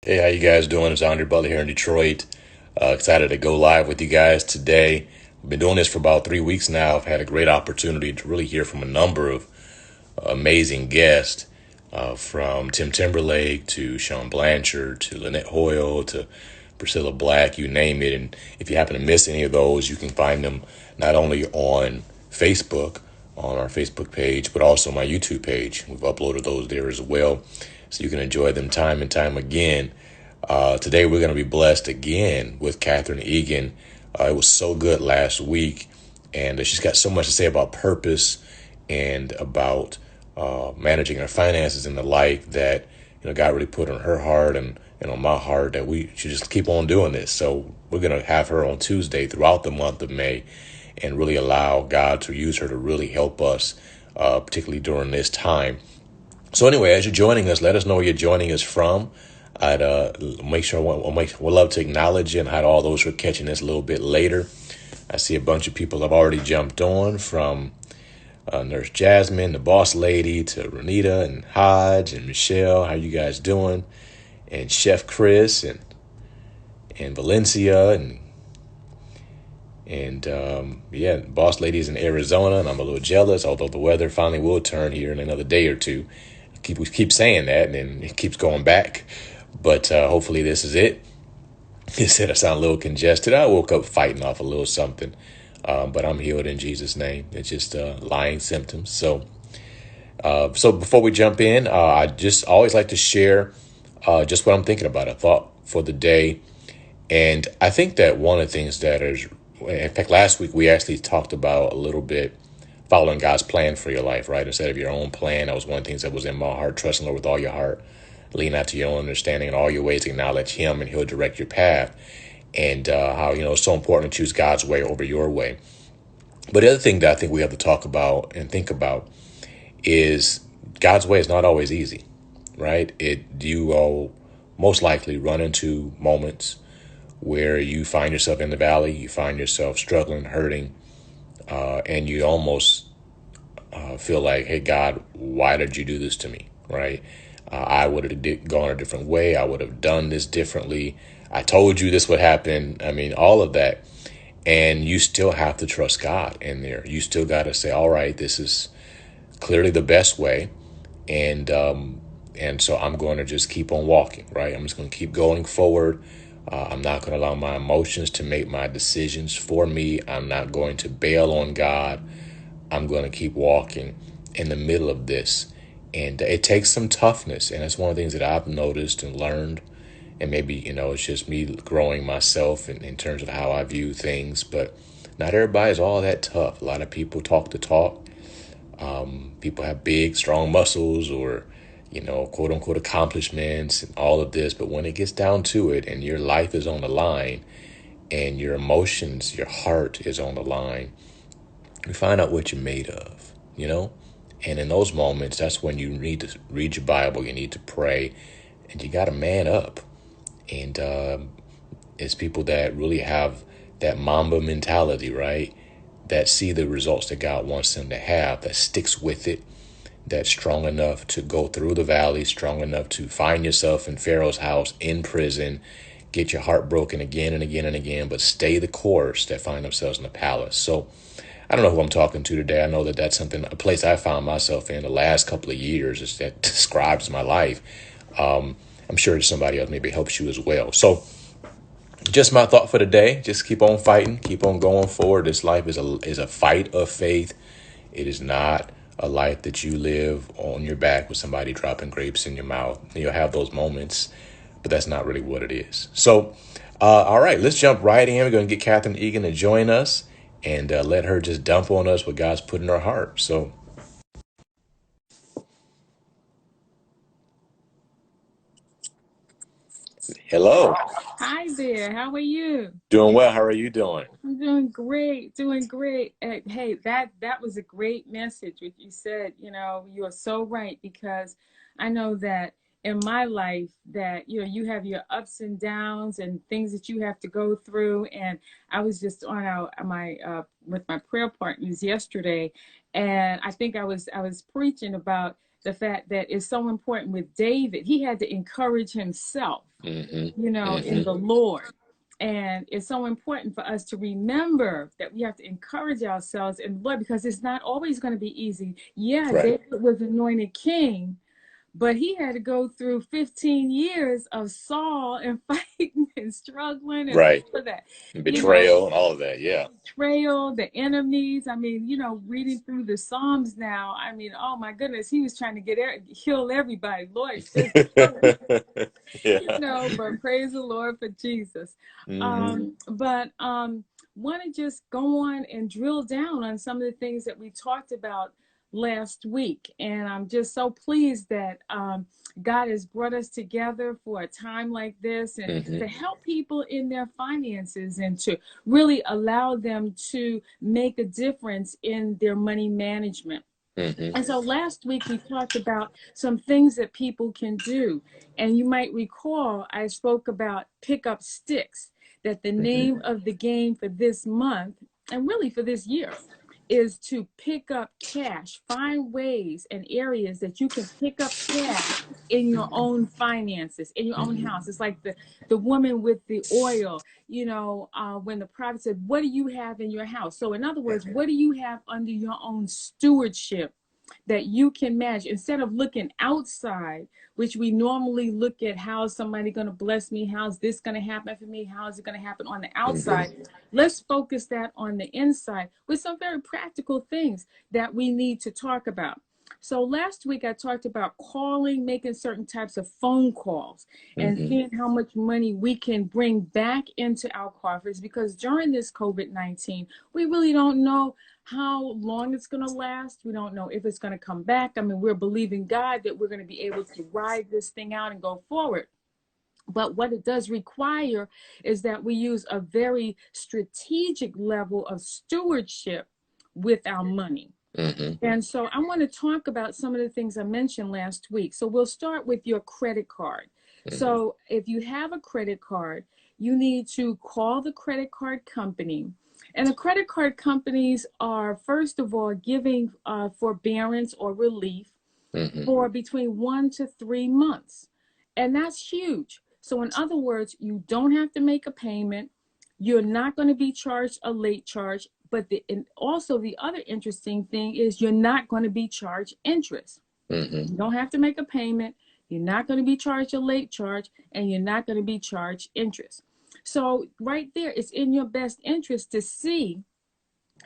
Hey, how you guys doing? It's Andre Butler here in Detroit. Excited to go live with you guys today. I've been doing this for about 3 weeks now. I've had a great opportunity to really hear from a number of amazing guests, from Tim Timberlake to Sean Blanchard to Lynette Hoyle to Priscilla Black, you name it. And if you happen to miss any of those, you can find them not only on Facebook, on our Facebook page, but also my YouTube page. We've uploaded those there as well, so you can enjoy them time and time again. Today we're going to be blessed again with Catherine Eagan. It was so good last week, and she's got so much to say about purpose and about managing our finances and the like that God really put on her heart and on my heart that we should just keep on doing this. So we're going to have her on Tuesday throughout the month of May, and really allow God to use her to really help us, particularly during this time. So anyway, as you're joining us, let us know where you're joining us from. I'd make sure we'll love to acknowledge you and hide all those who are catching this a little bit later. I see a bunch of people have already jumped on, from Nurse Jasmine, the boss lady, to Renita and Hodge and Michelle. How you guys doing? And Chef Chris and Valencia and yeah, boss lady's in Arizona, and I'm a little jealous. Although the weather finally will turn here in another day or two. We keep saying that, and then it keeps going back. But hopefully this is it. He said I sound a little congested. I woke up fighting off a little something, but I'm healed in Jesus' name. It's just lying symptoms. So before we jump in, I just always like to share just what I'm thinking about, a thought for the day. And I think that one of the things that is, in fact, last week we actually talked about a little bit following God's plan for your life, right? Instead of your own plan. That was one of the things that was in my heart. Trust in the Lord with all your heart. Lean out to your own understanding, in all your ways acknowledge Him, and He'll direct your path. And how, it's so important to choose God's way over your way. But the other thing that I think we have to talk about and think about is God's way is not always easy, right? You will most likely run into moments where you find yourself in the valley, you find yourself struggling, hurting, and you almost feel like, hey, God, why did you do this to me, right? I would have gone a different way. I would have done this differently. I told you this would happen. I mean, all of that. And you still have to trust God in there. You still got to say, all right, this is clearly the best way. And so I'm going to just keep on walking, right? I'm just going to keep going forward. I'm not going to allow my emotions to make my decisions for me. I'm not going to bail on God. I'm going to keep walking in the middle of this. And it takes some toughness. And it's one of the things that I've noticed and learned. And maybe, it's just me growing myself in terms of how I view things. But not everybody's all that tough. A lot of people talk the talk. People have big, strong muscles, or, quote unquote accomplishments and all of this. But when it gets down to it and your life is on the line and your emotions, your heart is on the line, you find out what you're made of. And in those moments, that's when you need to read your Bible, you need to pray, and you got to man up. And it's people that really have that Mamba mentality, right? That see the results that God wants them to have, that sticks with it, that's strong enough to go through the valley, strong enough to find yourself in Pharaoh's house, in prison, get your heart broken again and again and again, but stay the course, that find themselves in the palace. So I don't know who I'm talking to today. I know that that's a place I found myself in the last couple of years, is that describes my life. I'm sure somebody else maybe helps you as well. So just my thought for today. Just keep on fighting, keep on going forward. This life is a fight of faith. It is not a life that you live on your back with somebody dropping grapes in your mouth. You'll have those moments, but that's not really what it is. So, all right, let's jump right in. We're going to get Catherine Eagan to join us and let her just dump on us what God's put in her heart. So, hello. Hi there. How are you? Doing well. How are you doing? I'm doing great. Doing great. Hey, that was a great message. What you said, you are so right, because I know that in my life that you have your ups and downs and things that you have to go through. And I was just on my with my prayer partners yesterday, and I think I was preaching about the fact that it's so important with David. He had to encourage himself, in the Lord. And it's so important for us to remember that we have to encourage ourselves in the Lord, because it's not always going to be easy. Yeah, Right. David was anointed king, but he had to go through 15 years of Saul and fighting and struggling and all Right. of that. And You know, betrayal and all of that. Yeah. betrayal, the enemies. I mean, reading through the Psalms now, I mean, oh my goodness, he was trying to heal everybody. Lord, just Yeah. but praise the Lord for Jesus. Hmm. But want to just go on and drill down on some of the things that we talked about last week. And I'm just so pleased that God has brought us together for a time like this, and Hmm. to help people in their finances, and to really allow them to make a difference in their money management. Hmm. And so last week we talked about some things that people can do. And you might recall I spoke about pick up sticks, that the Hmm. name of the game for this month, and really for this year, is to pick up cash. Find ways and areas that you can pick up cash in your own finances, in your own house. It's like the woman with the oil, when the prophet said, what do you have in your house? So in other words, what do you have under your own stewardship that you can manage, instead of looking outside, which we normally look at how is somebody going to bless me, how's this going to happen for me, how is it going to happen on the Hmm. outside. Let's focus that on the inside with some very practical things that we need to talk about. So last week I talked about calling, making certain types of phone calls, and Hmm. seeing how much money we can bring back into our coffers, because during this COVID-19, we really don't know how long it's going to last. We don't know if it's going to come back. I mean, we're believing God that we're going to be able to ride this thing out and go forward. But what it does require is that we use a very strategic level of stewardship with our money. Hmm. And so I want to talk about some of the things I mentioned last week. So we'll start with your credit card. Hmm. So if you have a credit card, you need to call the credit card company. And the credit card companies are, first of all, giving forbearance or relief Hmm. for between 1 to 3 months. And that's huge. So, in other words, you don't have to make a payment. You're not going to be charged a late charge. But and also, the other interesting thing is you're not going to be charged interest. Hmm. You don't have to make a payment. You're not going to be charged a late charge, and you're not going to be charged interest. So, right there, it's in your best interest to see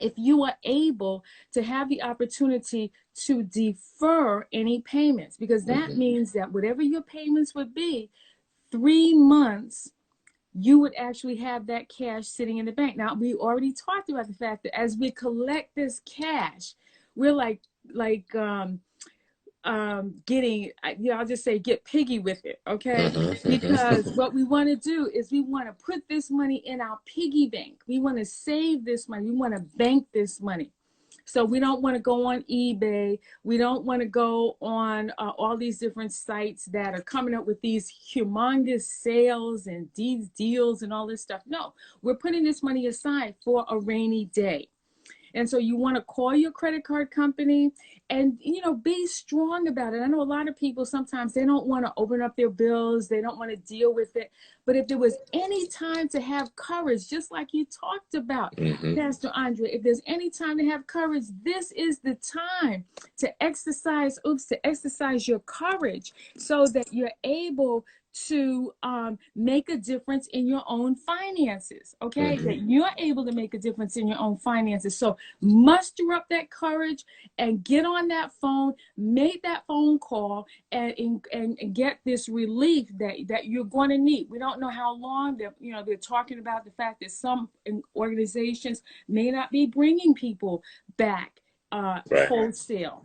if you are able to have the opportunity to defer any payments, because that Hmm. means that whatever your payments would be, 3 months, you would actually have that cash sitting in the bank. Now, we already talked about the fact that as we collect this cash, we're getting, I'll just say get piggy with it, okay? Because what we want to do is we want to put this money in our piggy bank. We want to save this money. We want to bank this money. So we don't want to go on eBay. We don't want to go on all these different sites that are coming up with these humongous sales and these deals and all this stuff. No, we're putting this money aside for a rainy day. And so you want to call your credit card company and, be strong about it. I know a lot of people, sometimes they don't want to open up their bills. They don't want to deal with it. But if there was any time to have courage, just like you talked about, Hmm. Pastor Andre, if there's any time to have courage, this is the time to exercise your courage, so that you're able to make a difference in your own finances. Okay, Hmm. that you're able to make a difference in your own finances. So muster up that courage and get on that phone, make that phone call, and get this relief that you're going to need. We don't know how long. They're talking about the fact that some organizations may not be bringing people back Right. wholesale,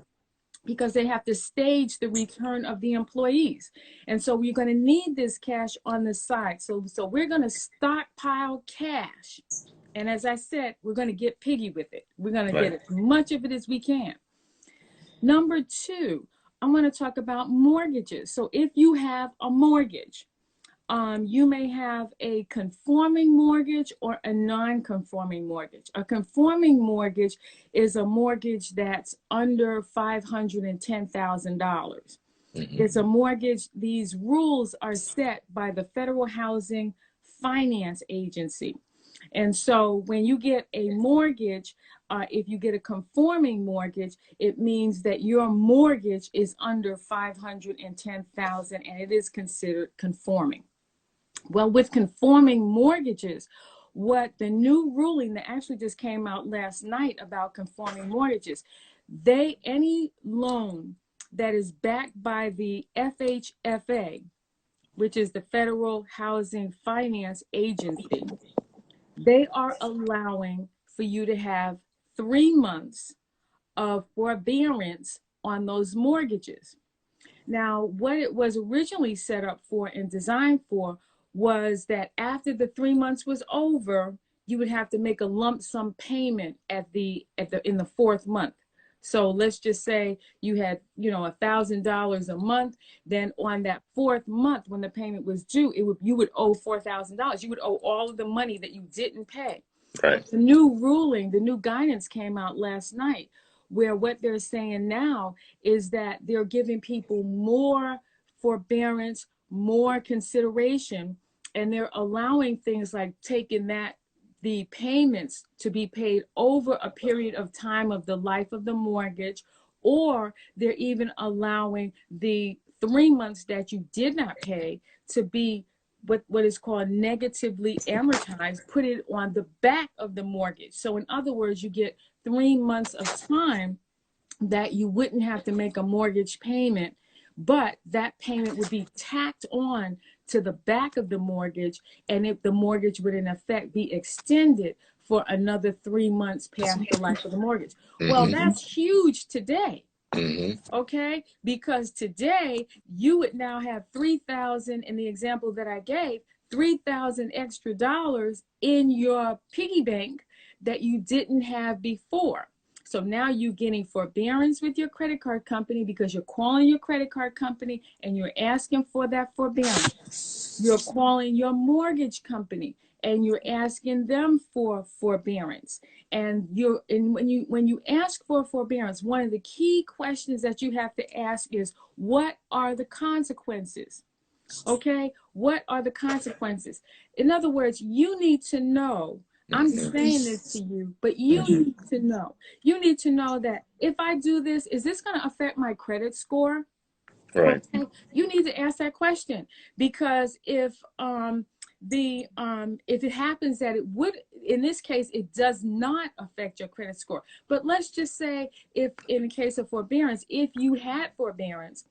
because they have to stage the return of the employees. And so we're going to need this cash on the side. So we're going to stockpile cash. And as I said, we're going to get piggy with it. We're going to get Right. as much of it as we can. Number two, I'm going to talk about mortgages. So if you have a mortgage, you may have a conforming mortgage or a non-conforming mortgage. A conforming mortgage is a mortgage that's under $510,000. It's a mortgage. These rules are set by the Federal Housing Finance Agency. And so when you get a mortgage, if you get a conforming mortgage, it means that your mortgage is under $510,000 and it is considered conforming. Well, with conforming mortgages, what the new ruling that actually just came out last night about conforming mortgages, any loan that is backed by the FHFA, which is the Federal Housing Finance Agency, they are allowing for you to have 3 months of forbearance on those mortgages. Now, what it was originally set up for and designed for was that after the 3 months was over, you would have to make a lump sum payment in the fourth month. So let's just say you had, $1,000 a month. Then on that fourth month, when the payment was due, you would owe $4,000. You would owe all of the money that you didn't pay. Right. The new ruling, the new guidance came out last night, where what they're saying now is that they're giving people more forbearance, more consideration, and they're allowing things like taking the payments to be paid over a period of time of the life of the mortgage, or they're even allowing the 3 months that you did not pay to be what is called negatively amortized, put it on the back of the mortgage. So in other words, you get 3 months of time that you wouldn't have to make a mortgage payment, but that payment would be tacked on to the back of the mortgage, and if the mortgage would in effect be extended for another 3 months past the life of the mortgage. Well, that's huge today. Okay, because today you would now have 3,000 in the example that I gave, 3,000 extra dollars in your piggy bank that you didn't have before. So now you're getting forbearance with your credit card company because you're calling your credit card company and you're asking for that forbearance. You're calling your mortgage company and you're asking them for forbearance. And when you ask for forbearance, one of the key questions that you have to ask is, what are the consequences? Okay, what are the consequences? In other words, you need to know. I'm saying this to you, but you need to know. You need to know that if I do this, is this going to affect my credit score? Right. Okay. You need to ask that question, because if it happens that it would, in this case, it does not affect your credit score. But let's just say, if in the case of forbearance, if you had forbearance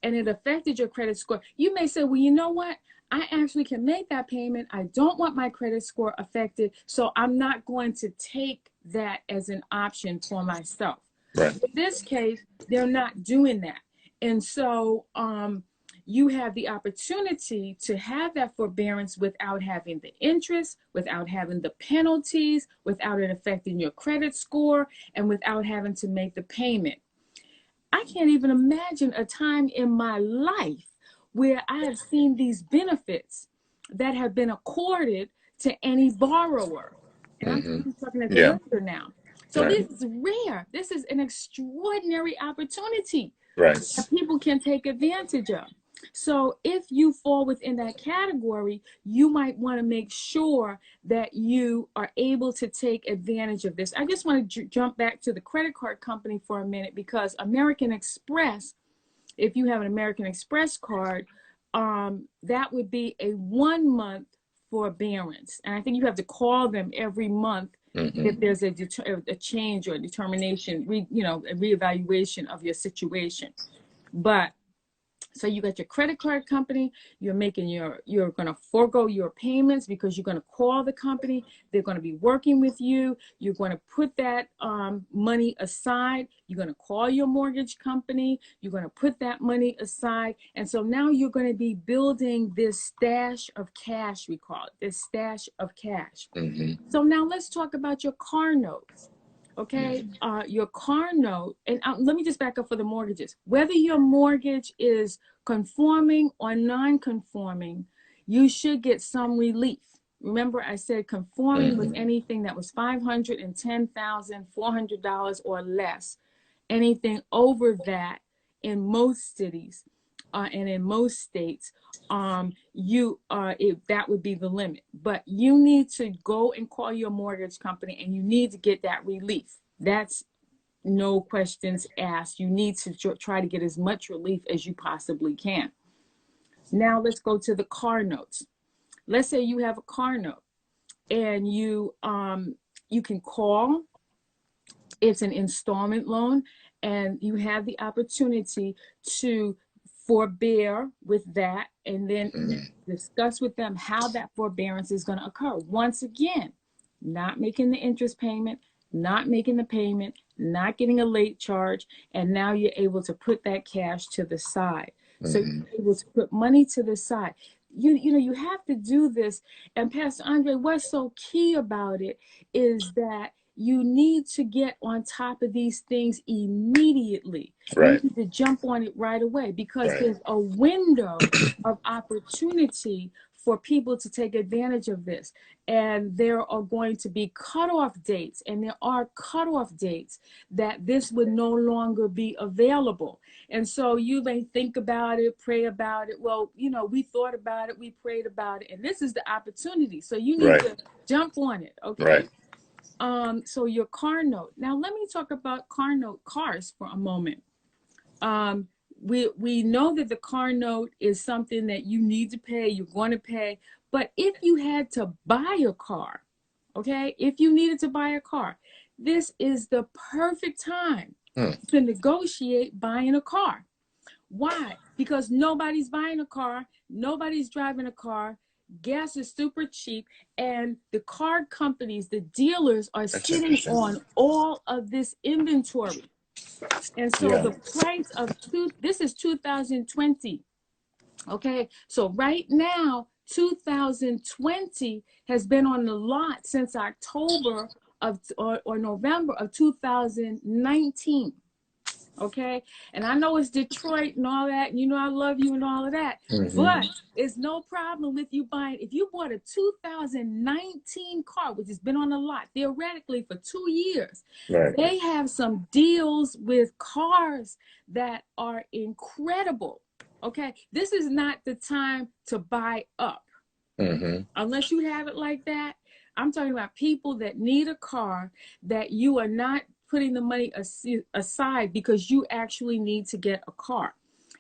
and it affected your credit score, you may say, well, you know what? I actually can make that payment. I don't want my credit score affected, so I'm not going to take that as an option for myself. Right. In this case, they're not doing that. And so you have the opportunity to have that forbearance without having the interest, without having the penalties, without it affecting your credit score, and without having to make the payment. I can't even imagine a time in my life where I have seen these benefits that have been accorded to any borrower. And I'm talking as a lender now. So this is rare. This is an extraordinary opportunity that people can take advantage of. So if you fall within that category, you might want to make sure that you are able to take advantage of this. I just want to jump back to the credit card company for a minute, because American Express, if you have an American Express card, that would be a 1 month forbearance. And I think you have to call them every month if there's a change or a determination, a reevaluation of your situation. But so you got your credit card company, you're going to forego your payments because you're going to call the company. They're going to be working with you. You're going to put that money aside. You're going to call your mortgage company. You're going to put that money aside. And so now you're going to be building this stash of cash, we call it, this stash of cash. So now let's talk about your car notes. Okay, your car note, and let me just back up for the mortgages. Whether your mortgage is conforming or non-conforming, you should get some relief. Remember, I said conforming with anything that was $510,400 or less. Anything over that in most cities and in most states, that would be the limit. But you need to go and call your mortgage company, and you need to get that relief. That's no questions asked. You need to try to get as much relief as you possibly can. Now let's go to the car notes. Let's say you have a car note, and you can call. It's an installment loan, and you have the opportunity to forbear with that, and then discuss with them how that forbearance is going to occur. Once again, not making the interest payment, not making the payment, not getting a late charge, and now you're able to put that cash to the side. So you're able to put money to the side. You have to do this. And Pastor Andre, what's so key about it is that you need to get on top of these things immediately. Right. You need to jump on it right away, because there's a window of opportunity for people to take advantage of this. And there are going to be cutoff dates, and there are cutoff dates that this would no longer be available. And so you may think about it, pray about it. Well, we thought about it, we prayed about it, and this is the opportunity. So you need to jump on it, okay? So your car note. Now let me talk about cars for a moment. We know that the car note is something that you need to pay, you're going to pay. But if you had to buy a car, okay, if you needed to buy a car, this is the perfect time to negotiate buying a car. Why? Because nobody's buying a car, nobody's driving a car, gas is super cheap, and the car companies, the dealers, are sitting on all of this inventory. And so the price of this is 2020. Okay, so right now, 2020 has been on the lot since October or November of 2019. Okay, and I know it's Detroit and all that, and I love you and all of that, but it's no problem with you buying. If you bought a 2019 car, which has been on the lot theoretically for 2 years, they have some deals with cars that are incredible. Okay, this is not the time to buy up unless you have it like that. I'm talking about people that need a car that you are not putting the money aside because you actually need to get a car.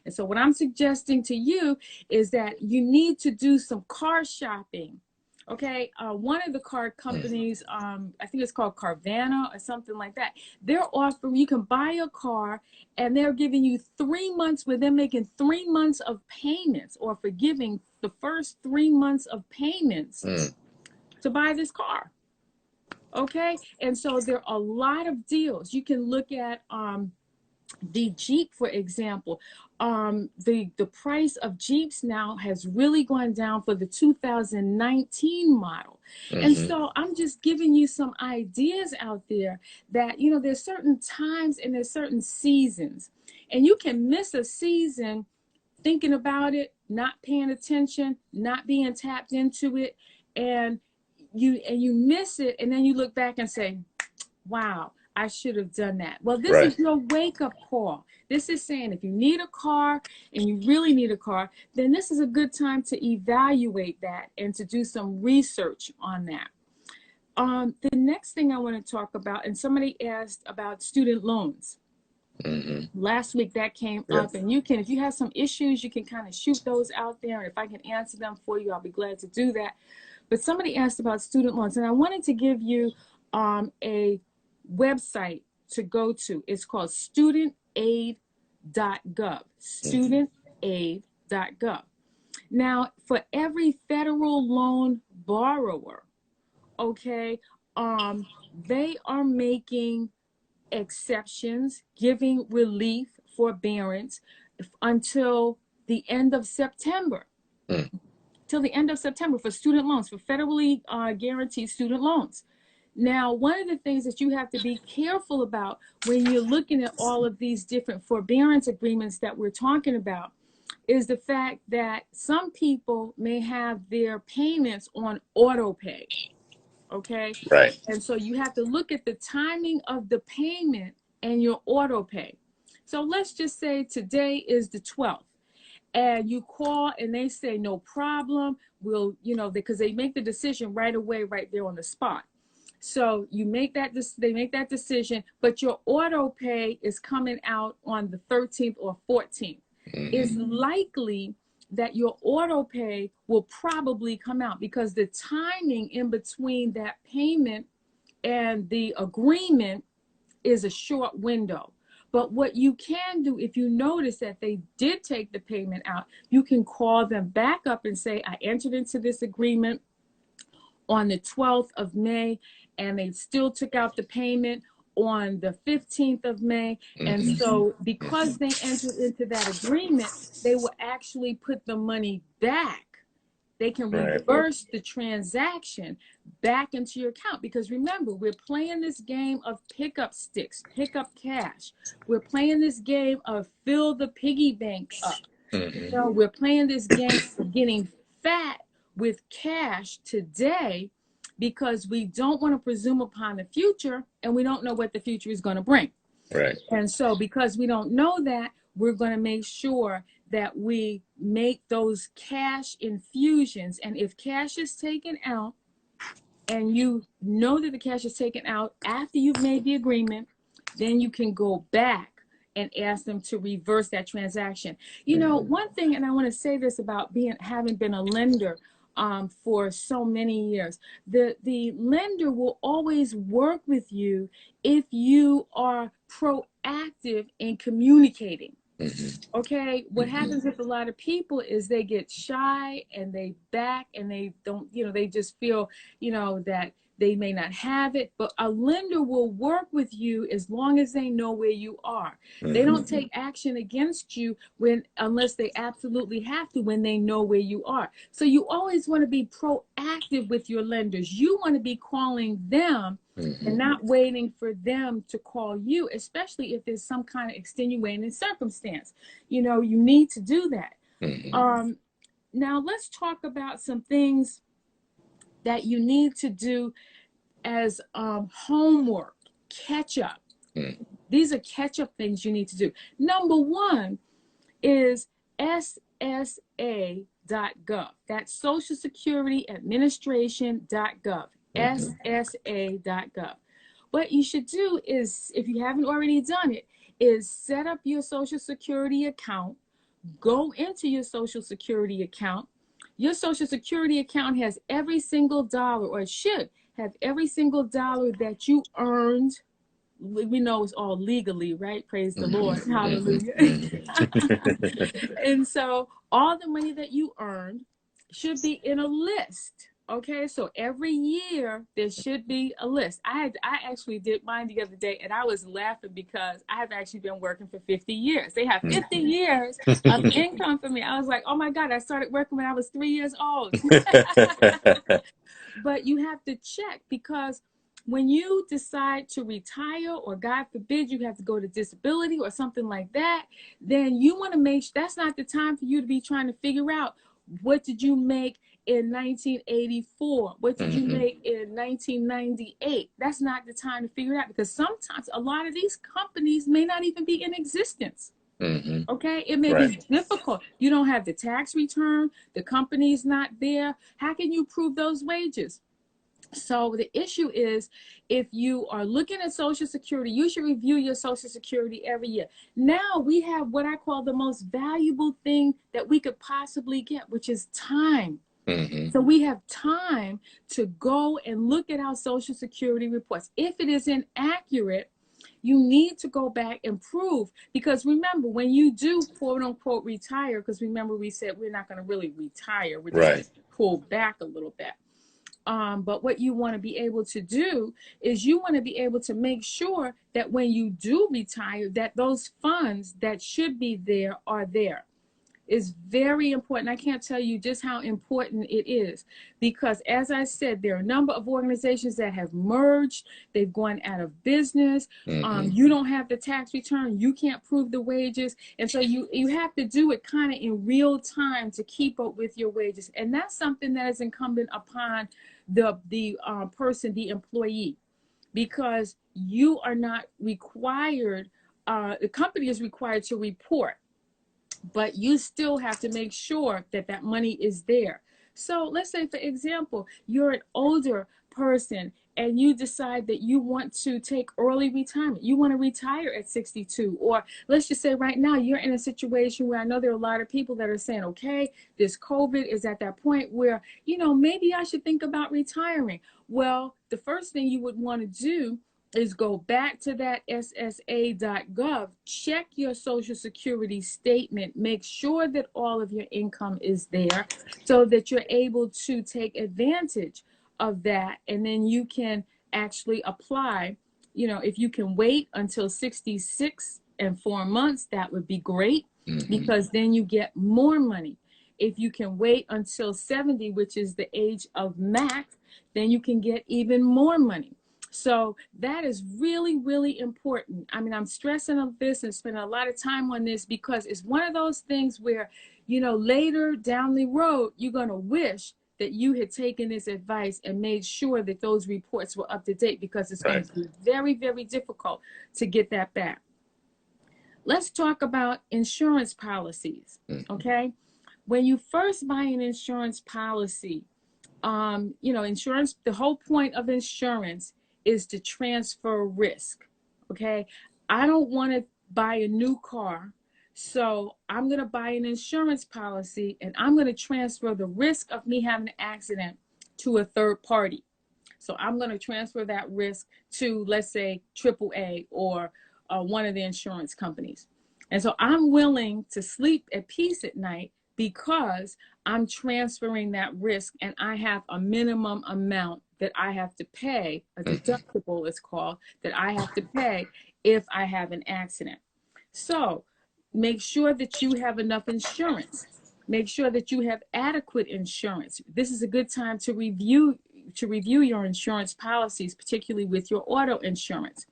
And so what I'm suggesting to you is that you need to do some car shopping. Okay, one of the car companies, I think it's called Carvana or something like that, they're offering, you can buy a car and they're giving you 3 months where they're making 3 months of payments, or forgiving the first 3 months of payments to buy this car. Okay, and so there are a lot of deals. You can look at the Jeep, for example. The price of Jeeps now has really gone down for the 2019 model. And so I'm just giving you some ideas out there that, there's certain times and there's certain seasons. And you can miss a season thinking about it, not paying attention, not being tapped into it, and you miss it, and then you look back and say, wow, I should have done that. Well, this is your wake-up call. This is saying if you need a car and you really need a car, then this is a good time to evaluate that and to do some research on that. The next thing I want to talk about, and somebody asked about student loans. Last week that came up, and you can, if you have some issues, you can kind of shoot those out there, and if I can answer them for you, I'll be glad to do that. But somebody asked about student loans, and I wanted to give you a website to go to. It's called studentaid.gov, studentaid.gov. Now, for every federal loan borrower, okay, they are making exceptions, giving relief, forbearance until the end of September. Till the end of September for student loans, for federally guaranteed student loans. Now, one of the things that you have to be careful about when you're looking at all of these different forbearance agreements that we're talking about is the fact that some people may have their payments on auto pay. Okay. Right. And so you have to look at the timing of the payment and your auto pay. So let's just say today is the 12th and you call and they say, no problem. We'll, because they make the decision right away, right there on the spot. So you make that, they make that decision, but your auto pay is coming out on the 13th or 14th. It's likely that your auto pay will probably come out because the timing in between that payment and the agreement is a short window. But what you can do, if you notice that they did take the payment out, you can call them back up and say, I entered into this agreement on the 12th of May, and they still took out the payment on the 15th of May. And so because they entered into that agreement, they will actually put the money back. They can reverse the transaction back into your account. Because remember, we're playing this game of pick up sticks, pick up cash. We're playing this game of fill the piggy bank up. So we're playing this game of getting fat with cash today because we don't want to presume upon the future and we don't know what the future is going to bring. Right. And so because we don't know that, we're going to make sure that we make those cash infusions. And if cash is taken out and you know that the cash is taken out after you've made the agreement, then you can go back and ask them to reverse that transaction. One thing, and I want to say this about having been a lender for so many years, the lender will always work with you if you are proactive in communicating. Okay, what happens with a lot of people is they get shy and they back and they don't, they just feel, that they may not have it, but a lender will work with you as long as they know where you are. They don't take action against you unless they absolutely have to, when they know where you are. So you always want to be proactive with your lenders. You want to be calling them and not waiting for them to call you, especially if there's some kind of extenuating circumstance. You need to do that. Now let's talk about some things that you need to do as homework, catch up. These are catch up things you need to do. Number one is SSA.gov. That's Social Security Administration.gov. SSA.gov. What you should do is, if you haven't already done it, is set up your Social Security account, go into your Social Security account. Your Social Security account has every single dollar, or it should have every single dollar that you earned. We know it's all legally, right? Praise the Lord. Hallelujah. And so all the money that you earned should be in a list. Okay, so every year there should be a list. I actually did mine the other day, and I was laughing because I have actually been working for 50 years. They have 50 years of income for me. I was like, oh my God, I started working when I was 3 years old. But you have to check, because when you decide to retire, or God forbid you have to go to disability or something like that, then you want to make sure that's not the time for you to be trying to figure out, what did you make in 1984? What did you make in 1998? That's not the time to figure it out, because sometimes a lot of these companies may not even be in existence. Okay, it may be difficult. You don't have the tax return, the company's not there. How can you prove those wages? So the issue is, if you are looking at Social Security, you should review your Social Security every year. Now we have what I call the most valuable thing that we could possibly get, which is time. So we have time to go and look at our Social Security reports. If it is inaccurate, you need to go back and prove, because remember, when you do quote unquote retire, because remember we said we're not going to really retire, we're just going to pull back a little bit. But what you want to be able to do is you want to be able to make sure that when you do retire, that those funds that should be there are there. is very important. I can't tell you just how important it is, because as I said, there are a number of organizations that have merged. They've gone out of business. You don't have the tax return. You can't prove the wages. And so you have to do it kind of in real time to keep up with your wages. And that's something that is incumbent upon the person, the employee, because you are not required, the company is required to report, but you still have to make sure that that money is there. So let's say, for example, you're an older person and you decide that you want to take early retirement. You want to retire at 62. Or let's just say right now you're in a situation where I know there are a lot of people that are saying, okay, this COVID is at that point where, maybe I should think about retiring. Well, the first thing you would want to do is go back to that ssa.gov, check your Social Security statement, make sure that all of your income is there so that you're able to take advantage of that. And then you can actually apply. If you can wait until 66 and 4 months, that would be great, because then you get more money. If you can wait until 70, which is the age of max, then you can get even more money. So that is really, really important. I mean, I'm stressing on this and spending a lot of time on this because it's one of those things where, later down the road, you're going to wish that you had taken this advice and made sure that those reports were up to date, because it's going to be very, very difficult to get that back. Let's talk about insurance policies, okay? When you first buy an insurance policy, insurance, the whole point of insurance is to transfer risk, okay? I don't want to buy a new car, so I'm going to buy an insurance policy and I'm going to transfer the risk of me having an accident to a third party. So I'm going to transfer that risk to, let's say, AAA or one of the insurance companies. And so I'm willing to sleep at peace at night because I'm transferring that risk, and I have a minimum amount that I have to pay, a deductible it's called, that I have to pay if I have an accident. So make sure that you have enough insurance. Make sure that you have adequate insurance. This is a good time to review your insurance policies, particularly with your auto insurance.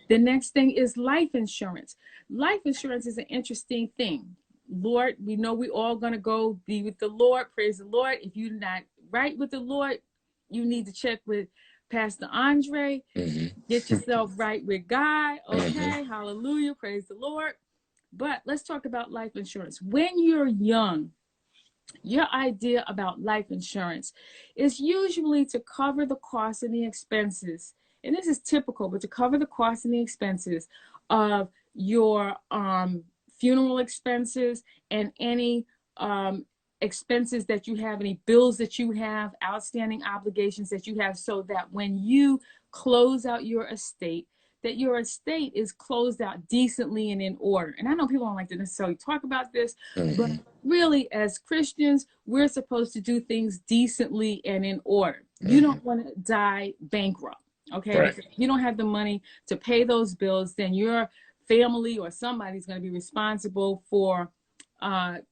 The next thing is life insurance. Life insurance is an interesting thing. Lord, we know we all going to go be with the Lord. Praise the Lord. If you're not right with the Lord, you need to check with Pastor Andre. Get yourself right with God. Okay. Hallelujah. Praise the Lord. But let's talk about life insurance. When you're young, your idea about life insurance is usually to cover the costs and the expenses. And this is typical, but to cover the costs and the expenses of your funeral expenses and any expenses that you have, any bills that you have, outstanding obligations that you have, so that when you close out your estate, that your estate is closed out decently and in order. And I know people don't like to necessarily talk about this, but really, as Christians, we're supposed to do things decently and in order. You don't want to die bankrupt, okay? Because if you don't have the money to pay those bills, then your family or somebody's going to be responsible for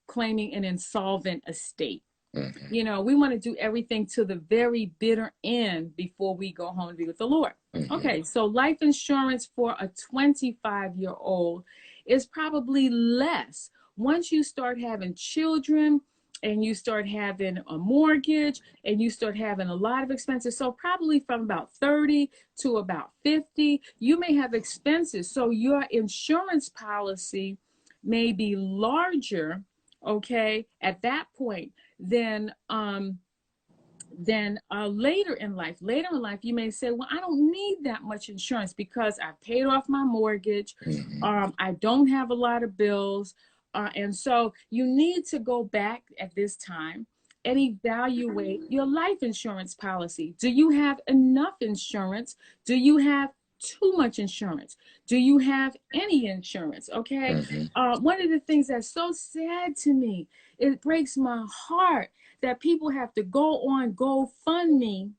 claiming an insolvent estate. We want to do everything to the very bitter end before we go home to be with the Lord. Okay, so life insurance for a 25-year-old is probably less. Once you start having children and you start having a mortgage and you start having a lot of expenses, so probably from about 30 to about 50, you may have expenses. So your insurance policy may be larger, okay, at that point than later in life. Later in life, you may say, well, I don't need that much insurance because I paid off my mortgage. I don't have a lot of bills. And so you need to go back at this time and evaluate your life insurance policy. Do you have enough insurance? Do you have too much insurance? Do you have any insurance? Okay. One of the things that's so sad to me, it breaks my heart that people have to go on GoFundMe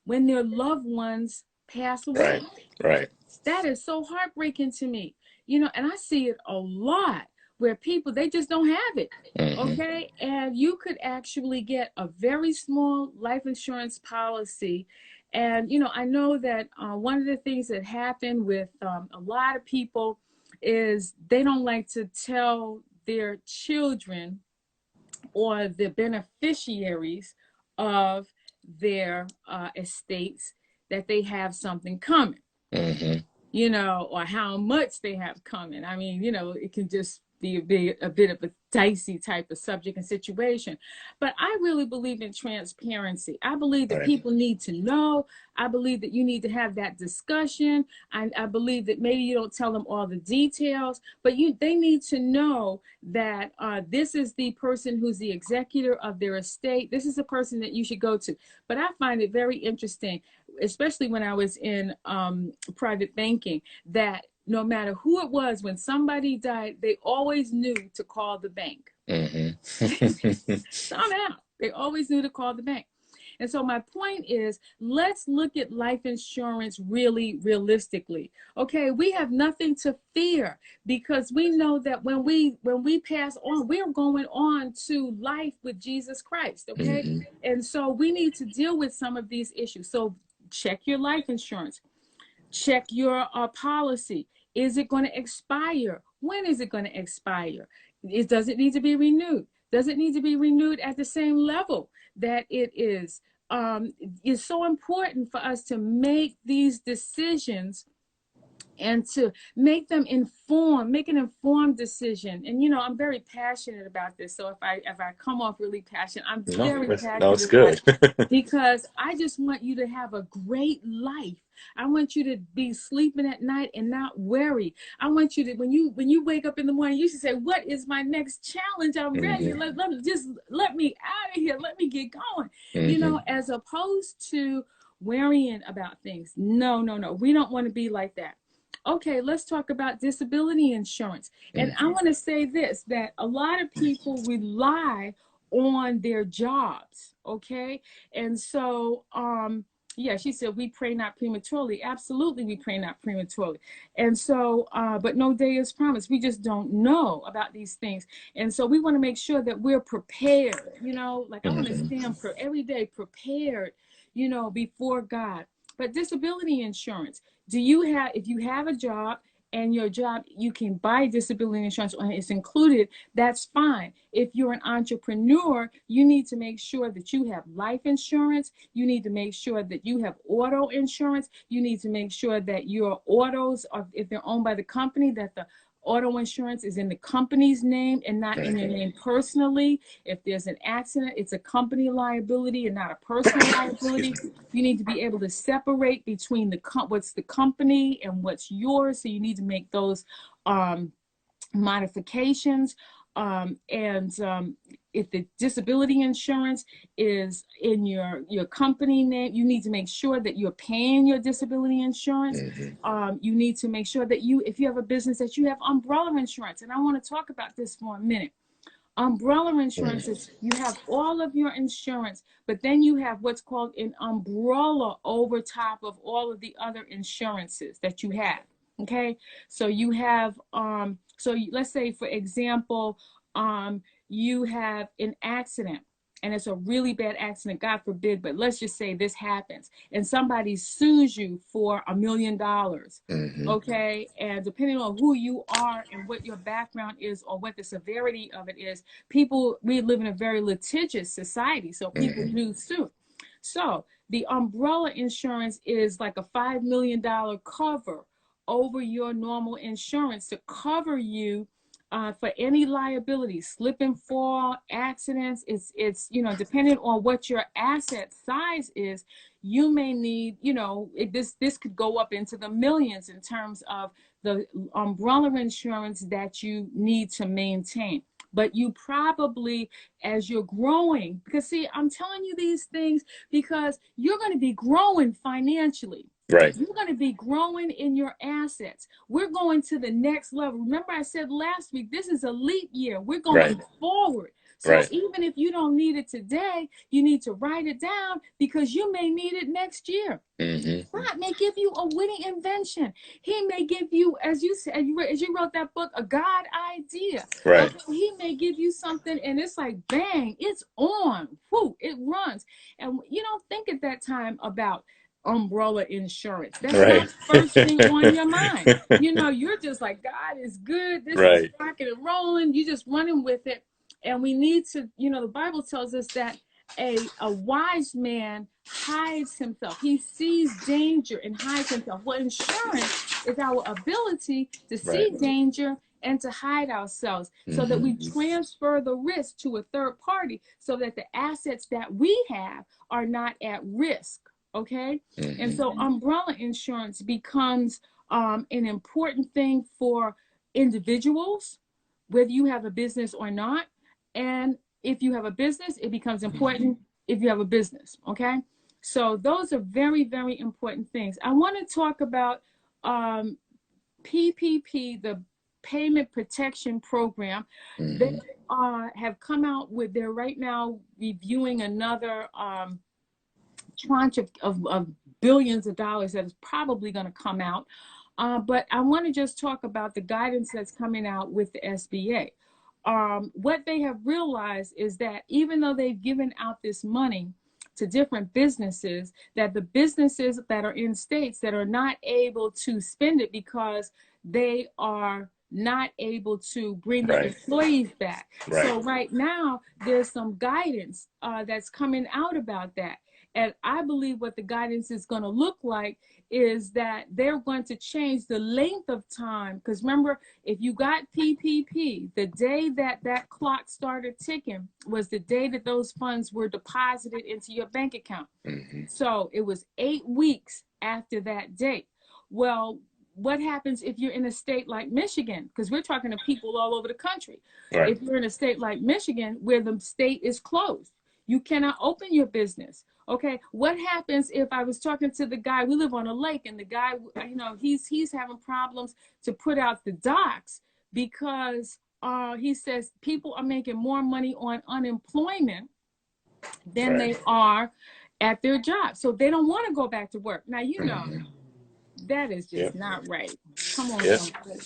when their loved ones pass away. Right. That is so heartbreaking to me, and I see it a lot where people, they just don't have it. Mm-hmm. Okay. And you could actually get a very small life insurance policy. And, I know that one of the things that happen with a lot of people is they don't like to tell their children or the beneficiaries of their estates that they have something coming, Mm-hmm. or how much they have coming. I mean, it can just be a bit of a dicey type of subject and situation. But I really believe in transparency. I believe that Right. people need to know. I believe that you need to have that discussion. I believe that maybe you don't tell them all the details, but they need to know that this is the person who's the executor of their estate. This is the person that you should go to. But I find it very interesting, especially when I was in private banking, that no matter who it was, when somebody died, they always knew to call the bank. Mm-hmm. Somehow, they always knew to call the bank. And so my point is, let's look at life insurance really realistically. Okay, we have nothing to fear, because we know that when we pass on, we're going on to life with Jesus Christ. Okay, Mm-hmm. and so we need to deal with some of these issues. So check your life insurance. Check your policy. Is it going to expire? When is it going to expire? Does it need to be renewed? Does it need to be renewed at the same level that it is? It's so important for us to make these decisions and to make an informed decision. And I'm very passionate about this. So if I come off really passionate, I'm very No, it's passionate about good. it, because I just want you to have a great life. I want you to be sleeping at night and not worry. I want you to, when you wake up in the morning, you should say, what is my next challenge? I'm ready. Mm-hmm. Let me out of here. Let me get going. Mm-hmm. As opposed to worrying about things. No. We don't want to be like that. Okay, let's talk about disability insurance. And I want to say this, that a lot of people rely on their jobs. Okay. And so, yeah, she said, we pray not prematurely. Absolutely, we pray not prematurely. And so, but no day is promised. We just don't know about these things. And so we want to make sure that we're prepared, like I want to stand for every day prepared, before God. But disability insurance, if you have a job and your job, you can buy disability insurance and it's included, that's fine. If you're an entrepreneur, you need to make sure that you have life insurance. You need to make sure that you have auto insurance. You need to make sure that your autos, if they're owned by the company, that the auto insurance is in the company's name and not in your name personally. If there's an accident, it's a company liability and not a personal liability. You need to be able to separate between what's the company and what's yours. So you need to make those modifications. If the disability insurance is in your company name, you need to make sure that you're paying your disability insurance. You need to make sure that if you have a business, that you have umbrella insurance. And I want to talk about this for a minute. Umbrella insurance is you have all of your insurance, but then you have what's called an umbrella over top of all of the other insurances that you have. Okay, so you have let's say, for example, you have an accident and it's a really bad accident, God forbid, but let's just say this happens and somebody sues you for $1 million. Okay, and depending on who you are and what your background is or what the severity of it is, we live in a very litigious society, so people do sue. So the umbrella insurance is like a $5 million cover over your normal insurance to cover you for any liability, slip and fall, accidents. It's depending on what your asset size is, you may need, this could go up into the millions in terms of the umbrella insurance that you need to maintain. But you probably, as you're growing, because see, I'm telling you these things because you're going to be growing financially. Right. You're going to be growing in your assets. We're going to the next level. Remember I said last week, this is a leap year. We're going forward. So Right. even if you don't need it today, you need to write it down because you may need it next year. God may give you a witty invention. He may give you, as you said, as you wrote that book, a God idea. Right. Okay, he may give you something, and it's like bang, it's on, whoo, it runs, and you don't think at that time about umbrella insurance. That's not Right. the first thing on your mind. You know, you're just like, God is good. This is Right. rocking and rolling. You're just running with it, and we need to. You know, the Bible tells us that a wise man hides himself. He sees danger and hides himself. Well, insurance is our ability to Right. see danger and to hide ourselves so that we transfer the risk to a third party so that the assets that we have are not at risk. Okay. And so umbrella insurance becomes an important thing for individuals, whether you have a business or not. And if you have a business, it becomes important if you have a business. Okay. So those are very, very important things. I want to talk about PPP, the Payment Protection Program. They have come out with, they're right now reviewing another tranche of billions of dollars that is probably going to come out. But I want to just talk about the guidance that's coming out with the SBA. What they have realized is that even though they've given out this money to different businesses, that the businesses that are in states that are not able to spend it because they are not able to bring their employees back. Right. So right now, there's some guidance that's coming out about that. And I believe what the guidance is going to look like is that they're going to change the length of time. Because remember, if you got PPP, the day that that clock started ticking was the day that those funds were deposited into your bank account. So it was 8 weeks after that date. Well, what happens if you're in a state like Michigan? Because we're talking to people all over the country. Right. If you're in a state like Michigan where the state is closed, you cannot open your business. Okay, what happens if I was talking to the guy, we live on a lake, and the guy, you know, he's having problems to put out the docks because he says people are making more money on unemployment than they are at their job. So they don't want to go back to work. Now, you know, that is just not right. Come on, somebody.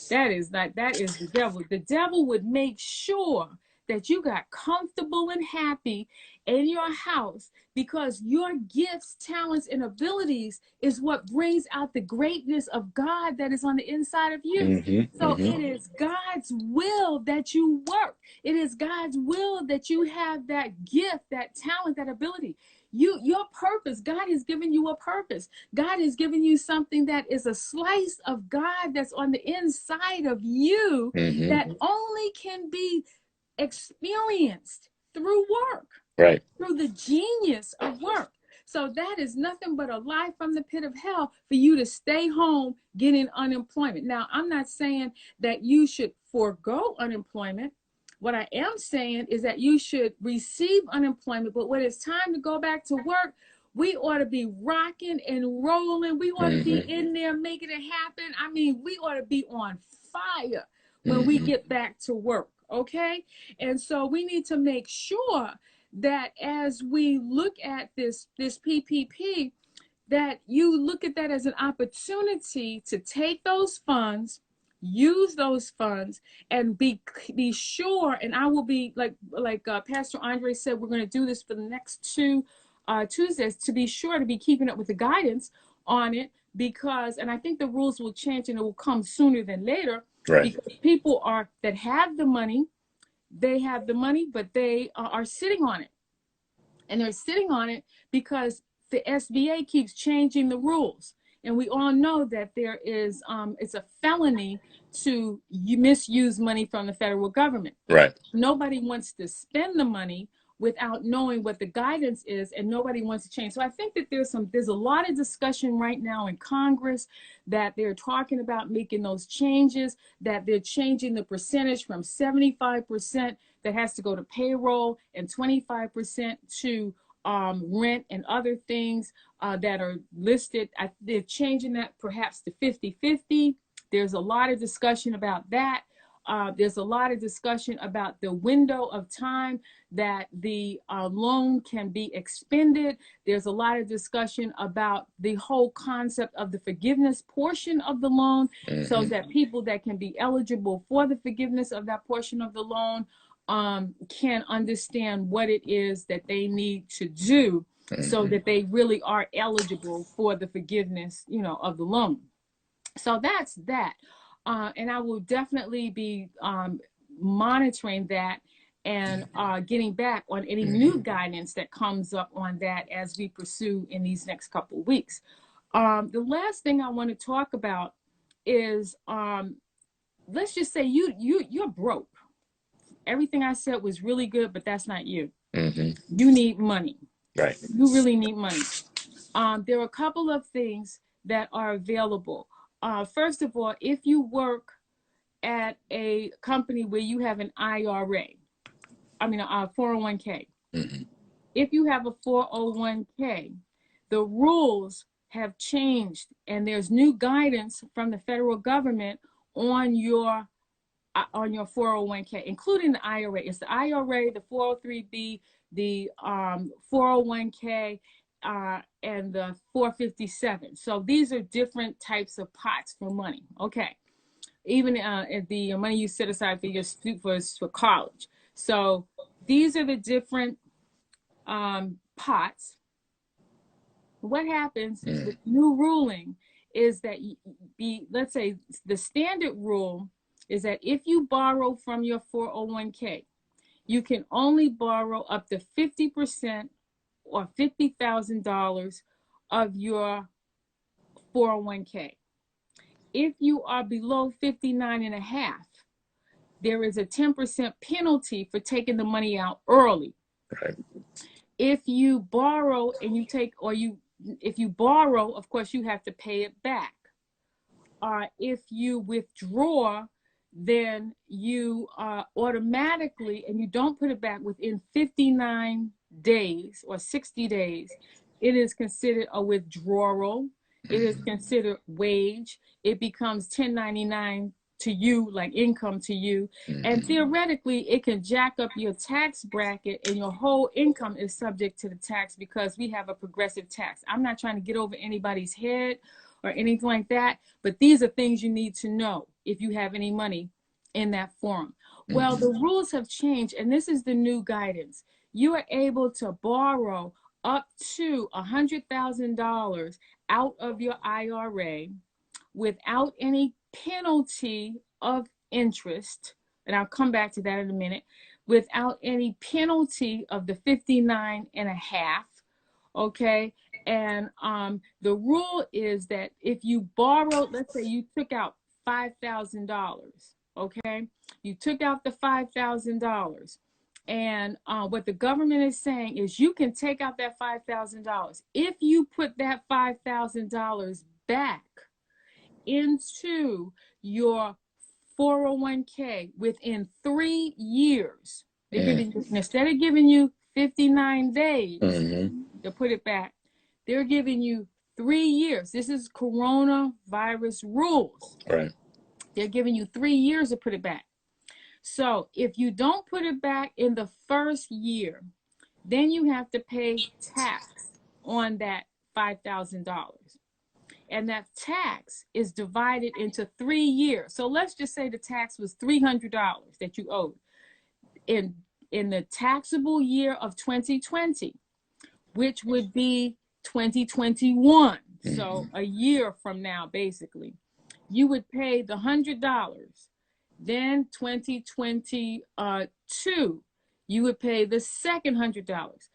That is the devil. The devil would make sure that you got comfortable and happy in your house because your gifts, talents, and abilities is what brings out the greatness of God that is on the inside of you. So it is God's will that you work. It is God's will that you have that gift, that talent, that ability. Your purpose, God has given you a purpose. God has given you something that is a slice of God that's on the inside of you that only can be experienced through work, Right. through the genius of work. So that is nothing but a lie from the pit of hell for you to stay home getting unemployment. Now, I'm not saying that you should forego unemployment. What I am saying is that you should receive unemployment, but when it's time to go back to work, we ought to be rocking and rolling. We ought to be in there making it happen. I mean, we ought to be on fire when we get back to work, okay? And so we need to make sure that as we look at this PPP, that you look at that as an opportunity to take those funds, use those funds, and be sure. And I will be like Pastor Andre said, we're going to do this for the next two Tuesdays to be sure to be keeping up with the guidance on it, because, and I think the rules will change and it will come sooner than later, because people that have the money, they have the money, but they are sitting on it. And they're sitting on it because the SBA keeps changing the rules. And we all know that there is, it's a felony to misuse money from the federal government. Right. Nobody wants to spend the money without knowing what the guidance is, and nobody wants to change. So I think that there's a lot of discussion right now in Congress that they're talking about making those changes, that they're changing the percentage from 75% that has to go to payroll and 25% to rent and other things that are listed. They're changing that perhaps to 50-50. There's a lot of discussion about that. There's a lot of discussion about the window of time that the loan can be expended. There's a lot of discussion about the whole concept of the forgiveness portion of the loan, so that people that can be eligible for the forgiveness of that portion of the loan can understand what it is that they need to do so that they really are eligible for the forgiveness, of the loan. So that's that. And I will definitely be monitoring that and getting back on any new guidance that comes up on that as we pursue in these next couple of weeks. The last thing I want to talk about is, let's just say you're broke. Everything I said was really good, but that's not you. You need money. Right. You really need money. There are a couple of things that are available. First of all, if you work at a company where you have an IRA, a 401k. If you have a 401k, the rules have changed and there's new guidance from the federal government on your 401k, including the IRA. It's the IRA, the 403b, the 401k, and the 457. So these are different types of pots for money. Okay. Even the money you set aside for your for college. So these are the different pots. What happens with new ruling is that let's say the standard rule is that if you borrow from your 401k, you can only borrow up to 50% or $50,000 of your 401k. If you are below 59 and a half, there is a 10% penalty for taking the money out early. Right. If you borrow and if you borrow, of course, you have to pay it back. If you withdraw, then you automatically, and you don't put it back within 59 days or 60 days, it is considered a withdrawal. It is considered wage. It becomes 1099 to you, like income to you. And theoretically, it can jack up your tax bracket, and your whole income is subject to the tax because we have a progressive tax. I'm not trying to get over anybody's head or anything like that, but these are things you need to know if you have any money in that form. Well, the rules have changed, and this is the new guidance. You are able to borrow up to $100,000 out of your IRA without any penalty of interest, and I'll come back to that in a minute, without any penalty of the 59 and a half, okay? And the rule is that if you borrow, let's say you took out $5,000, okay? You took out the $5,000. And what the government is saying is you can take out that $5,000 if you put that $5,000 back into your 401k within 3 years. They're giving you, instead of giving you 59 days to put it back, they're giving you 3 years. This is coronavirus rules. Right. They're giving you 3 years to put it back. So if you don't put it back in the first year, then you have to pay tax on that $5,000. And that tax is divided into 3 years. So let's just say the tax was $300 that you owed in the taxable year of 2020, which would be 2021. So a year from now, basically, you would pay the $100. Then 2022, you would pay the second $100.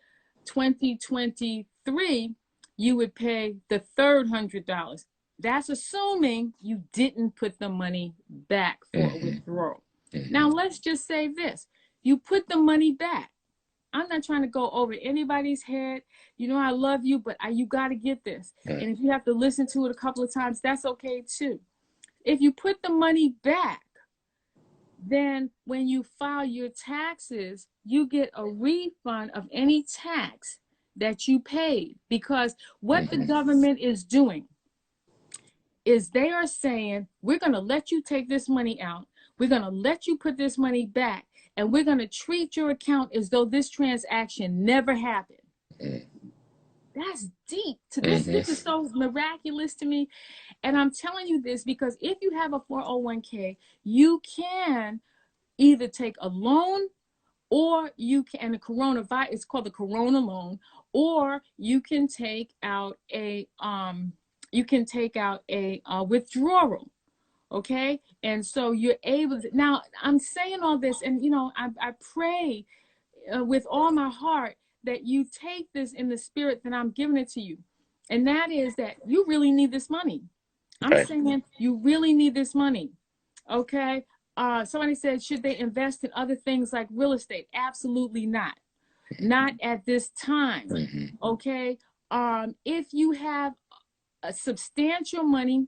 2023, you would pay the third $100. That's assuming you didn't put the money back for a withdrawal. Now, let's just say this. You put the money back. I'm not trying to go over anybody's head. You know, I love you, but you got to get this. And if you have to listen to it a couple of times, that's okay too. If you put the money back, then when you file your taxes, you get a refund of any tax that you paid. Because what the government is doing is they are saying, we're going to let you take this money out. We're going to let you put this money back, and we're going to treat your account as though this transaction never happened. That's deep. This is so miraculous to me. And I'm telling you this because if you have a 401k, you can either take a loan, or you can, and the coronavirus, it's called the Corona loan, or you can take out a withdrawal. Okay. And so you're able to, now I'm saying all this, and I pray with all my heart that you take this in the spirit that I'm giving it to you. And that is that you really need this money. I'm saying you really need this money. Okay. Somebody said, should they invest in other things like real estate? Absolutely not. Not at this time. Okay. If you have a substantial money,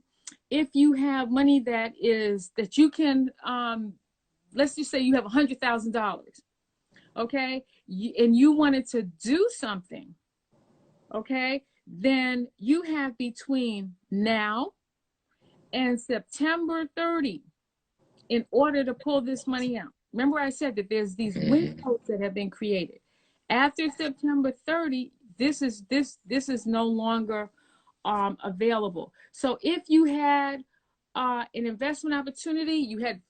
if you have money that you can, let's just say you have $100,000. Okay. And you wanted to do something. Okay. Then you have between now and September 30 in order to pull this money out. Remember I said that there's these windows that have been created. After September 30, this is no longer available. So if you had an investment opportunity,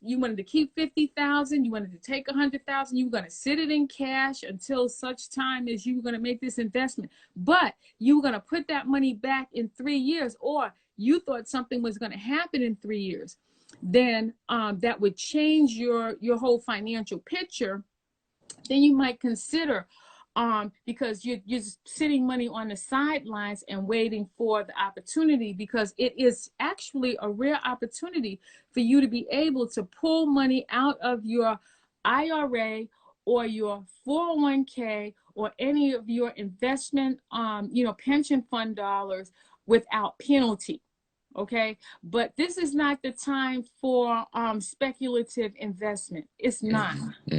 you wanted to keep 50,000, you wanted to take 100,000, you were going to sit it in cash until such time as you were going to make this investment, but you were going to put that money back in 3 years, or you thought something was going to happen in 3 years, then that would change your whole financial picture. Then you might consider, because you're sitting money on the sidelines and waiting for the opportunity, because it is actually a rare opportunity for you to be able to pull money out of your IRA or your 401k or any of your investment, pension fund dollars without penalty. Okay, but this is not the time for speculative investment. It's not,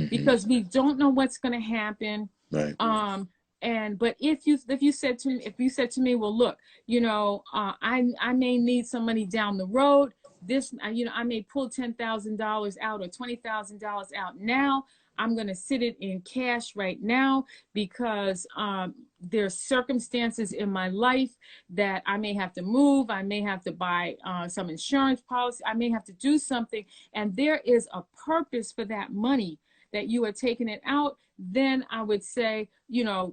because we don't know what's going to happen. Right. But if you said to me, well, look, I may need some money down the road. I may pull $10,000 out or $20,000 out now. I'm going to sit it in cash right now because there's circumstances in my life that I may have to move. I may have to buy some insurance policy. I may have to do something. And there is a purpose for that money that you are taking it out. Then I would say,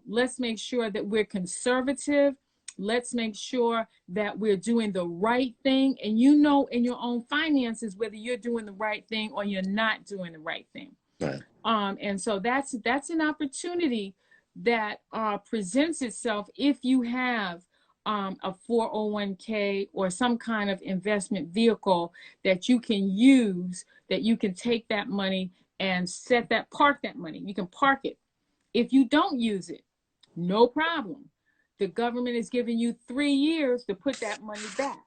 let's make sure that we're conservative. Let's make sure that we're doing the right thing. And in your own finances, whether you're doing the right thing or you're not doing the right thing. Right. And so that's an opportunity that presents itself if you have a 401k or some kind of investment vehicle that you can use, that you can take that money and park that money. You can park it. If you don't use it, no problem. The government is giving you 3 years to put that money back.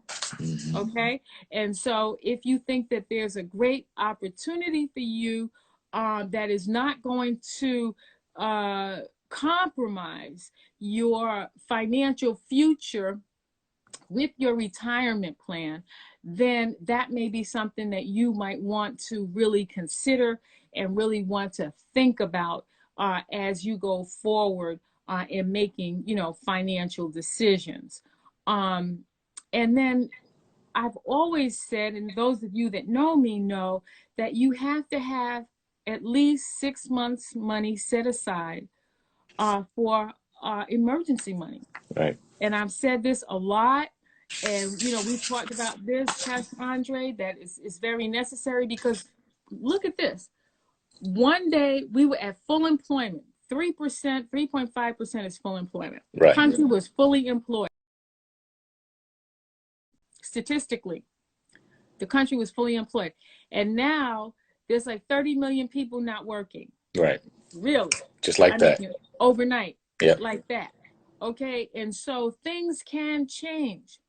Okay. And so if you think that there's a great opportunity for you that is not going to compromise your financial future with your retirement plan, then that may be something that you might want to really consider and really want to think about as you go forward in making, financial decisions. And then I've always said, and those of you that know me know, that you have to have at least 6 months money set aside for emergency money. Right. And I've said this a lot. And, we've talked about this, Pastor Andre, that is very necessary, because look at this. One day we were at full employment. 3%, 3.5% is full employment. Right. The country was fully employed. Statistically, the country was fully employed. And now there's like 30 million people not working. Right. Really. Just like that. Overnight. Yeah. Like that. Okay. And so things can change.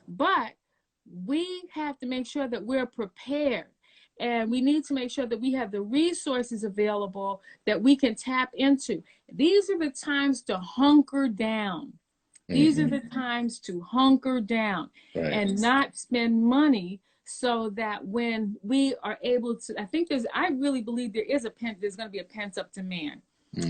But we have to make sure that we're prepared. And we need to make sure that we have the resources available that we can tap into. These are the times to hunker down. These are the times to hunker down and not spend money so that when we are able to, I really believe there's going to be a pent up demand.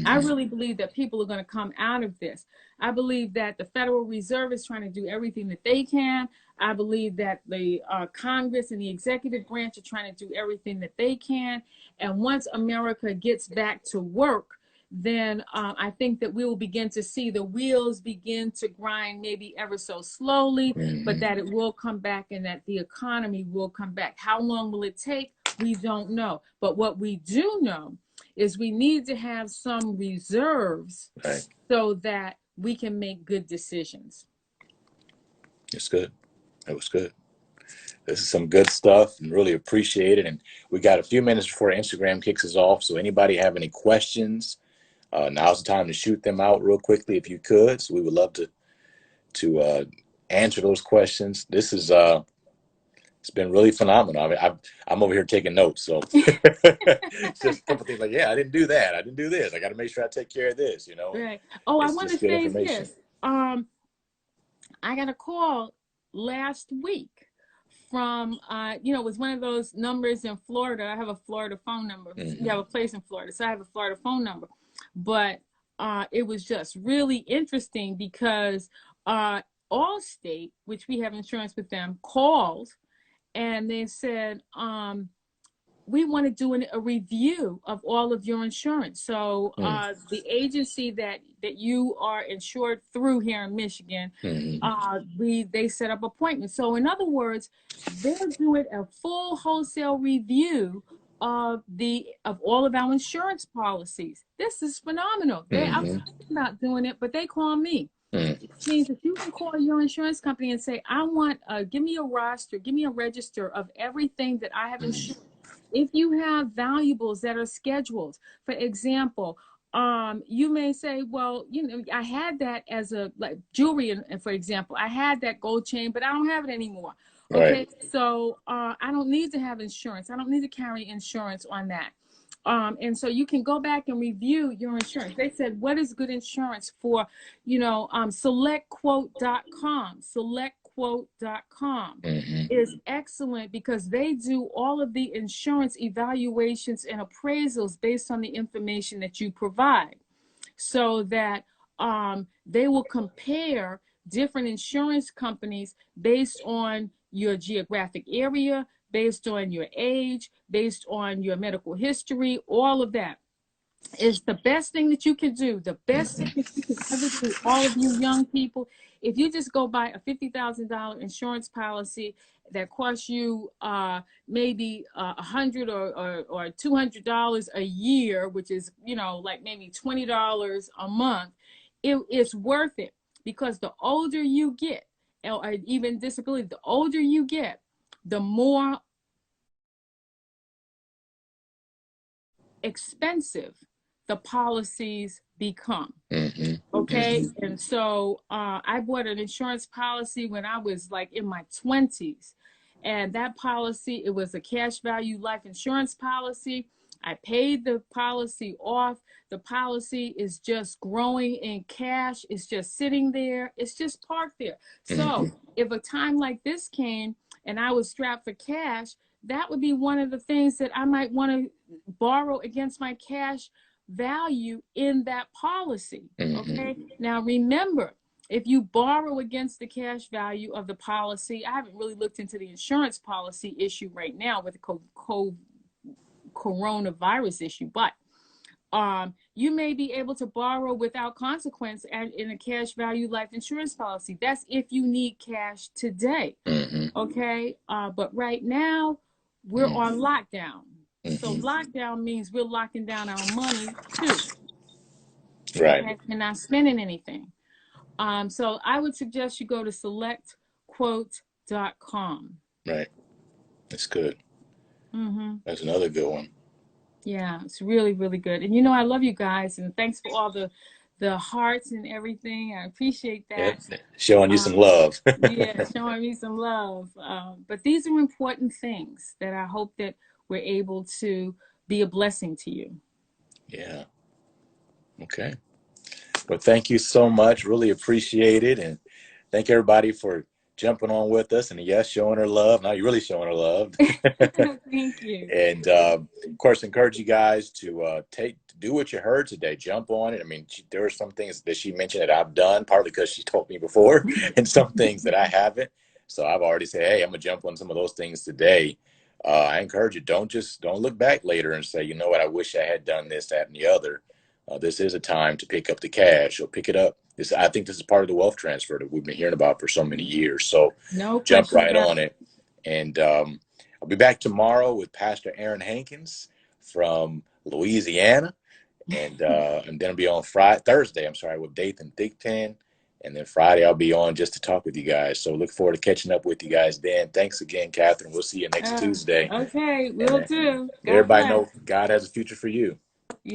I really believe that people are going to come out of this. I believe that the Federal Reserve is trying to do everything that they can. I believe that the Congress and the executive branch are trying to do everything that they can. And once America gets back to work, then I think that we will begin to see the wheels begin to grind, maybe ever so slowly, but that it will come back and that the economy will come back. How long will it take? We don't know. But what we do know is we need to have some reserves, Right. so that we can make good decisions. It's good. It was good. This is some good stuff and really appreciate it. And we got a few minutes before Instagram kicks us off. So anybody have any questions, now's the time to shoot them out real quickly if you could. So we would love to answer those questions. This is it's been really phenomenal. I mean, I'm over here taking notes. So it's just a couple things like, yeah, I didn't do that. I didn't do this. I got to make sure I take care of this, you know. Right. Oh, I It's want to just good say information. this. I got a call last week from, it was one of those numbers in Florida. I have a Florida phone number. You have a place in Florida, so I have a Florida phone number. But it was just really interesting because Allstate, which we have insurance with them, called and they said, we want to do a review of all of your insurance. So the agency that you are insured through here in Michigan, they set up appointments. So in other words, they're doing a full wholesale review of all of our insurance policies. This is phenomenal. I was thinking about doing it, but they call me. Which means that you can call your insurance company and say, I want, give me a roster, give me a register of everything that I have insured. If you have valuables that are scheduled, for example, you may say, well, I had that as like jewelry, and for example, I had that gold chain, but I don't have it anymore. Okay, Right. so I don't need to have insurance. I don't need to carry insurance on that. And so you can go back and review your insurance. They said, what is good insurance for, Selectquote.com. Selectquote.com is excellent because they do all of the insurance evaluations and appraisals based on the information that you provide, so that they will compare different insurance companies based on your geographic area, based on your age, based on your medical history. All of that is the best thing that you can do. The best thing that you can ever do, all of you young people, if you just go buy a $50,000 insurance policy that costs you maybe $100 or $200 a year, which is, like maybe $20 a month, it's worth it, because the older you get, or even disability, the older you get, the more expensive the policies become. Okay. And so I bought an insurance policy when I was like in my 20s. And that policy, it was a cash value life insurance policy. I paid the policy off. The policy is just growing in cash. It's just sitting there. It's just parked there. So if a time like this came and I was strapped for cash, that would be one of the things that I might want to borrow against my cash value in that policy. Okay. Now remember, if you borrow against the cash value of the policy, I haven't really looked into the insurance policy issue right now with the coronavirus issue, but you may be able to borrow without consequence and in a cash value life insurance policy. That's if you need cash today. Okay. But right now we're on lockdown. So lockdown means we're locking down our money too. Right. Okay? We're not spending anything. So I would suggest you go to selectquote.com. Right. That's good. That's another good one. Yeah, it's really, really good. And I love you guys, and thanks for all the hearts and everything. I appreciate that. Yep. Showing you some love. Yeah, showing me some love. But these are important things that I hope that we're able to be a blessing to you. Yeah. Okay. Well, thank you so much. Really appreciate it. And thank everybody for jumping on with us, and yes, showing her love. Now you're really showing her love. Thank you. And of course, encourage you guys to do what you heard today. Jump on it. I mean, there are some things that she mentioned that I've done, partly because she told me before, and some things that I haven't. So I've already said, hey, I'm gonna jump on some of those things today. I encourage you, don't look back later and say, you know what, I wish I had done this, that, and the other. This is a time to pick up the cash or pick it up. I think this is part of the wealth transfer that we've been hearing about for so many years. So No jump pressure, right guys. on it. And I'll be back tomorrow with Pastor Aaron Hankins from Louisiana. And then I'll be on Thursday, with Dathan Thigpen. And then Friday, I'll be on just to talk with you guys. So look forward to catching up with you guys then. Thanks again, Catherine. We'll see you next Tuesday. Okay, And will do. God everybody bless. know God has a future for you.